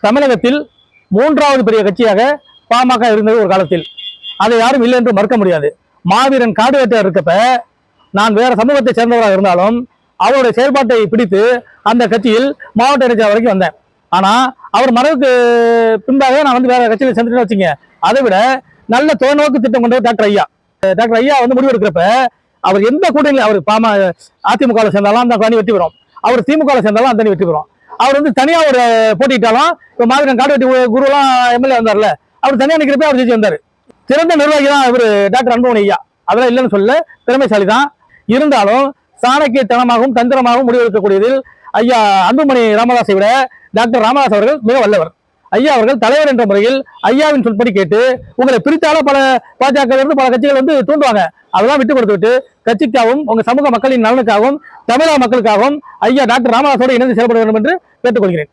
தமிழகத்தில் மூன்றாவது பெரிய கட்சியாக பாமக இருந்தது ஒரு காலத்தில். அதை யாரும் இல்லை என்று மறுக்க முடியாது. மாவீரன் காடுவேட்டையார் இருக்கப்ப நான் வேற சமூகத்தை சேர்ந்தவராக இருந்தாலும் அவருடைய செயல்பாட்டை பிடித்து அந்த கட்சியில் மாவட்ட இடைச்சா வரைக்கும் வந்தேன். ஆனா அவர் மறைவுக்கு பின்பாக நான் வந்து வேற கட்சியில் சேர்ந்துட்டு வச்சுங்க. அதை விட நல்ல தொலைநோக்கு திட்டம் கொண்டவர் டாக்டர் ஐயா. டாக்டர் ஐயா வந்து முடிவு எடுக்கிறப்ப அவர் எந்த கூட்டணியில் அவர் அதிமுக சேர்ந்தாலும் அந்த அணி வெற்றி பெறும், அவர் திமுக சேர்ந்தாலும் அந்த அணி வெற்றி பெறும். அவர் வந்து தனியா ஒரு போட்டிட்டாலும் இப்போ மாவீரன் காடுவெட்டி குருலாம் எம்எல்ஏ வந்தார்ல, அவர் தனியா நிற்கிறப்ப அவர் ஜெயிச்சு வந்தார். சிறந்த நிர்வாகி தான் இவர் டாக்டர் அன்புமணி ஐயா. அதெல்லாம் இல்லைன்னு சொல்ல, திறமைசாலி தான். இருந்தாலும் சாணக்கியத்தனமாகவும் தந்திரமாகவும் முடிவெடுக்கக்கூடியதில் ஐயா அன்புமணி ராமதாஸை விட டாக்டர் ராமதாஸ் அவர்கள் மிக வல்லவர். ஐயா அவர்கள் தலைவர் என்ற முறையில் ஐயாவின் சொல்படி கேட்டு உங்களை பிரித்தால பல பாஜக இருந்து பல கட்சிகள் வந்து தூண்டுவாங்க. அதெல்லாம் விட்டு கொடுத்துவிட்டு கட்சிக்காகவும் உங்க சமூக மக்களின் நலனுக்காகவும் தமிழக மக்களுக்காகவும் ஐயா டாக்டர் ராமதாஸோடு இணைந்து செயல்பட வேண்டும் என்று கேட்டுக்கொள்கிறேன்.